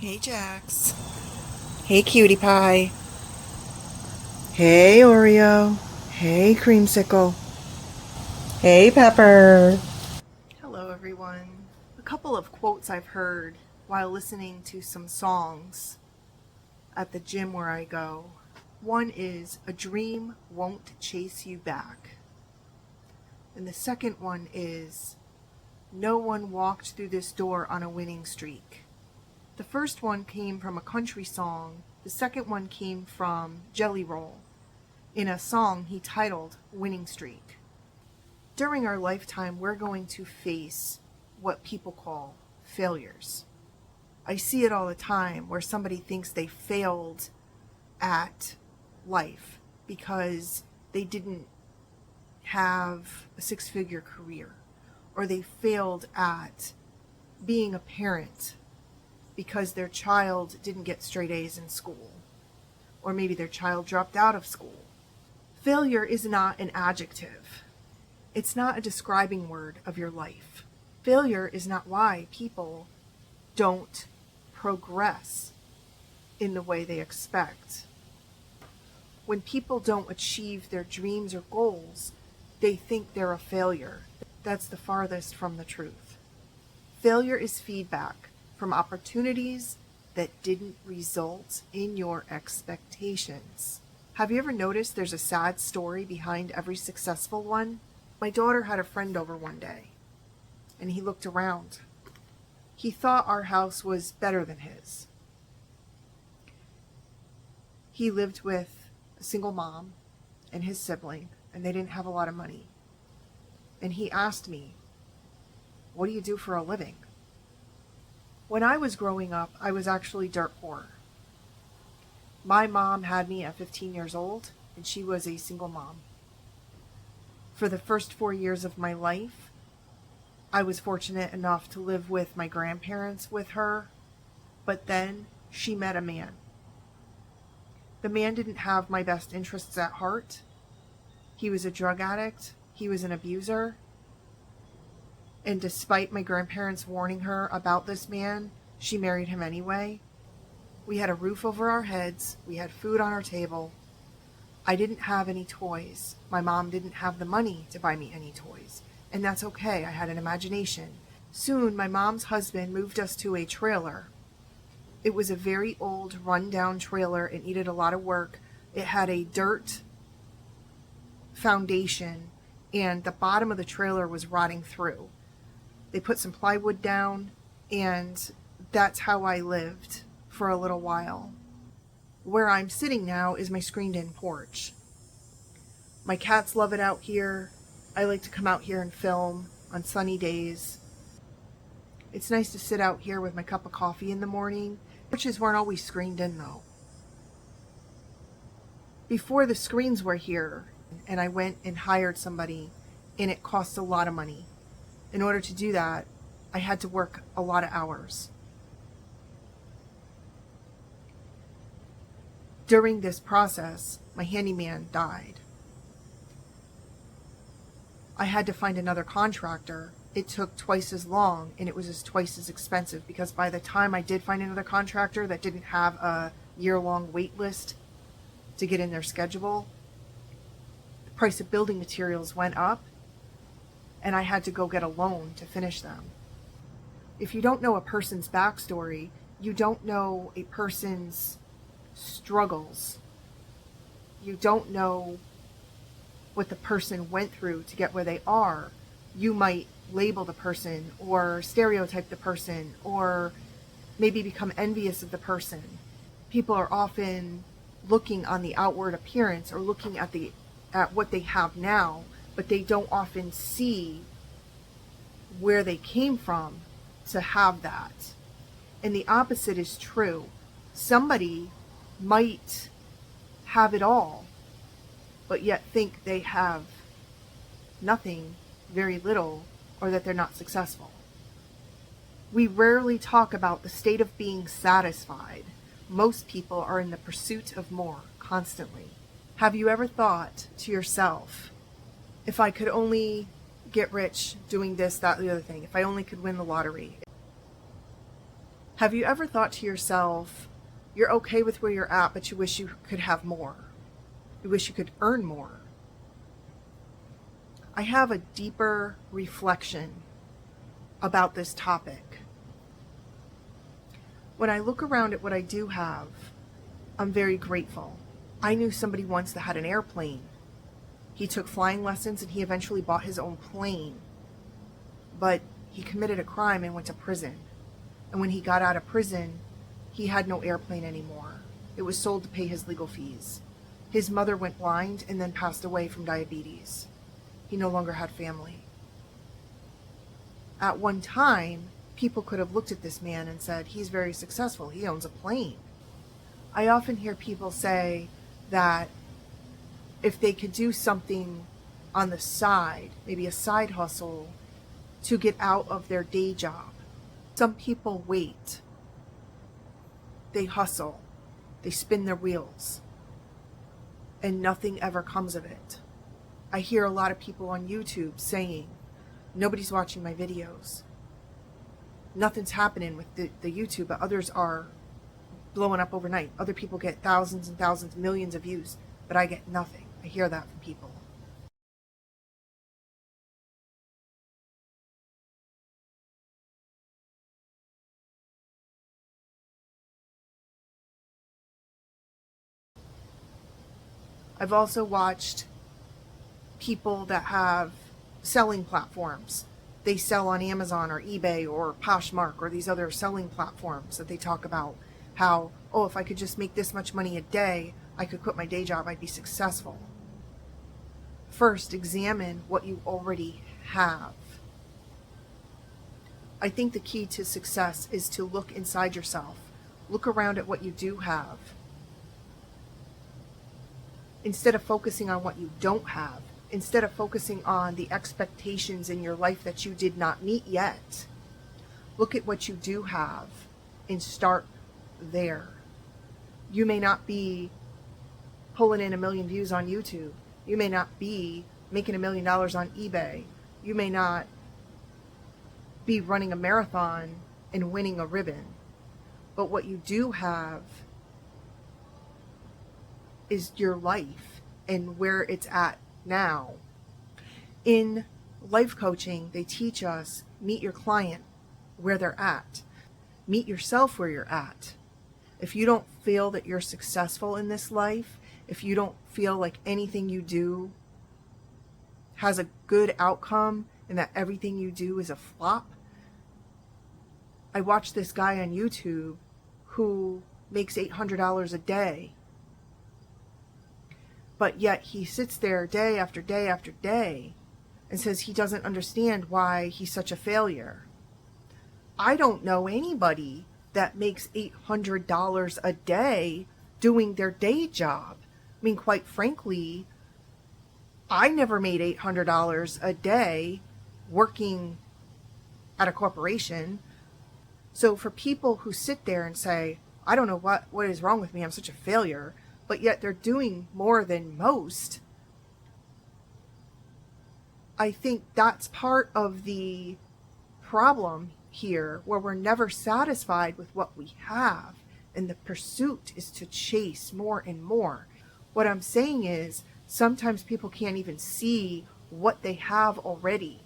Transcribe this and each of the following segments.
Hey, Jax. Hey, cutie pie. Hey, Oreo. Hey, creamsicle. Hey, Pepper. Hello, everyone. A couple of quotes I've heard while listening to some songs at the gym where I go. One is, "A dream won't chase you back." And the second one is, "No one walked through this door on a winning streak." The first one came from a country song. The second one came from Jelly Roll in a song he titled Winning Streak. During our lifetime, we're going to face what people call failures. I see it all the time where somebody thinks they failed at life because they didn't have a six-figure career, or they failed at being a parent because their child didn't get straight A's in school, or maybe their child dropped out of school. Failure is not an adjective. It's not a describing word of your life. Failure is not why people don't progress in the way they expect. When people don't achieve their dreams or goals, they think they're a failure. That's the farthest from the truth. Failure is feedback from opportunities that didn't result in your expectations. Have you ever noticed there's a sad story behind every successful one? My daughter had a friend over one day, and he looked around. He thought our house was better than his. He lived with a single mom and his sibling, and they didn't have a lot of money. And he asked me, "What do you do for a living?" When I was growing up, I was actually dirt poor. My mom had me at 15 years old, and she was a single mom. For the first 4 years of my life, I was fortunate enough to live with my grandparents with her, but then she met a man. The man didn't have my best interests at heart. He was a drug addict. He was an abuser. And despite my grandparents warning her about this man, she married him anyway. We had a roof over our heads. We had food on our table. I didn't have any toys. My mom didn't have the money to buy me any toys. And that's okay. I had an imagination. Soon, my mom's husband moved us to a trailer. It was a very old, run-down trailer. It needed a lot of work. It had a dirt foundation, and the bottom of the trailer was rotting through. They put some plywood down, and that's how I lived for a little while. Where I'm sitting now is my screened-in porch. My cats love it out here. I like to come out here and film on sunny days. It's nice to sit out here with my cup of coffee in the morning. Porches weren't always screened in, though. Before the screens were here, and I went and hired somebody, and it cost a lot of money. In order to do that, I had to work a lot of hours. During this process, my handyman died. I had to find another contractor. It took twice as long, and it was twice as expensive, because by the time I did find another contractor that didn't have a year-long wait list to get in their schedule, the price of building materials went up, and I had to go get a loan to finish them. If you don't know a person's backstory, you don't know a person's struggles. You don't know what the person went through to get where they are. You might label the person or stereotype the person or maybe become envious of the person. People are often looking on the outward appearance or looking at what they have now, but they don't often see where they came from to have that. And the opposite is true. Somebody might have it all, but yet think they have nothing, very little, or that they're not successful. We rarely talk about the state of being satisfied. Most people are in the pursuit of more constantly. Have you ever thought to yourself, if I could only get rich doing this, that, the other thing, if I only could win the lottery? Have you ever thought to yourself, you're okay with where you're at, but you wish you could have more? You wish you could earn more? I have a deeper reflection about this topic. When I look around at what I do have, I'm very grateful. I knew somebody once that had an airplane. He took flying lessons and he eventually bought his own plane. But he committed a crime and went to prison. And when he got out of prison, he had no airplane anymore. It was sold to pay his legal fees. His mother went blind and then passed away from diabetes. He no longer had family. At one time, people could have looked at this man and said, he's very successful. He owns a plane. I often hear people say that if they could do something on the side, maybe a side hustle, to get out of their day job. Some people wait. They hustle. They spin their wheels. And nothing ever comes of it. I hear a lot of people on YouTube saying, nobody's watching my videos. Nothing's happening with the YouTube, but others are blowing up overnight. Other people get thousands and thousands, millions of views, but I get nothing. I hear that from people. I've also watched people that have selling platforms. They sell on Amazon or eBay or Poshmark or these other selling platforms that they talk about how, oh, if I could just make this much money a day, I could quit my day job, I'd be successful. First, examine what you already have. I think the key to success is to look inside yourself. Look around at what you do have. Instead of focusing on what you don't have, instead of focusing on the expectations in your life that you did not meet yet, look at what you do have and start there. You may not be pulling in 1 million views on YouTube. You may not be making $1 million on eBay. You may not be running a marathon and winning a ribbon. But what you do have is your life and where it's at now. In life coaching, they teach us, meet your client where they're at. Meet yourself where you're at. If you don't feel that you're successful in this life, if you don't feel like anything you do has a good outcome and that everything you do is a flop. I watched this guy on YouTube who makes $800 a day. But yet he sits there day after day after day and says he doesn't understand why he's such a failure. I don't know anybody that makes $800 a day doing their day job. I mean, quite frankly, I never made $800 a day working at a corporation. So for people who sit there and say, I don't know what is wrong with me, I'm such a failure, but yet they're doing more than most, I think that's part of the problem here, where we're never satisfied with what we have, and the pursuit is to chase more and more. What I'm saying is, sometimes people can't even see what they have already.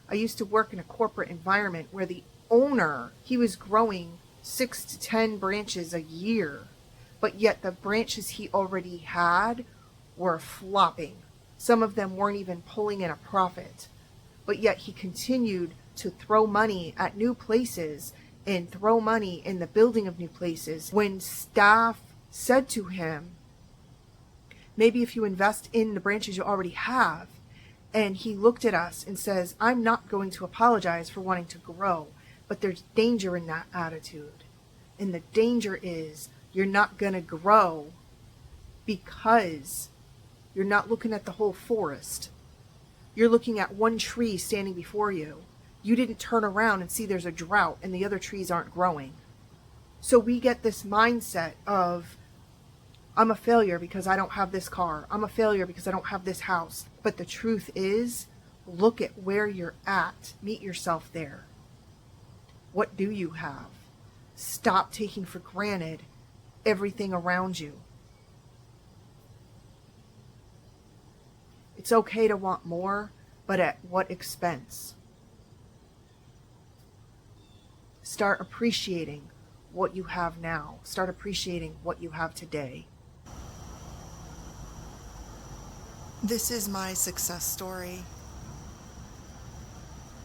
I used to work in a corporate environment where the owner, he was growing 6 to 10 branches a year, but yet the branches he already had were flopping. Some of them weren't even pulling in a profit, but yet he continued to throw money at new places and throw money in the building of new places. When staff said to him, maybe if you invest in the branches you already have, and he looked at us and says, I'm not going to apologize for wanting to grow, but there's danger in that attitude. And the danger is you're not going to grow because you're not looking at the whole forest. You're looking at one tree standing before you. You didn't turn around and see there's a drought and the other trees aren't growing. So we get this mindset of, I'm a failure because I don't have this car. I'm a failure because I don't have this house. But the truth is, look at where you're at. Meet yourself there. What do you have? Stop taking for granted everything around you. It's okay to want more, but at what expense? Start appreciating what you have now. Start appreciating what you have today. This is my success story.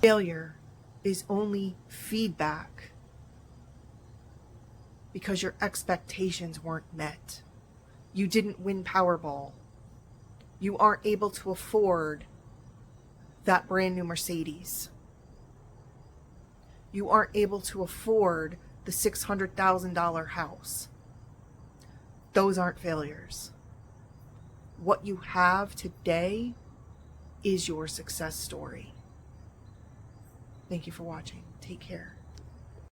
Failure is only feedback because your expectations weren't met. You didn't win Powerball. You aren't able to afford that brand new Mercedes. You aren't able to afford the $600,000 house. Those aren't failures. What you have today is your success story. Thank you for watching. Take care.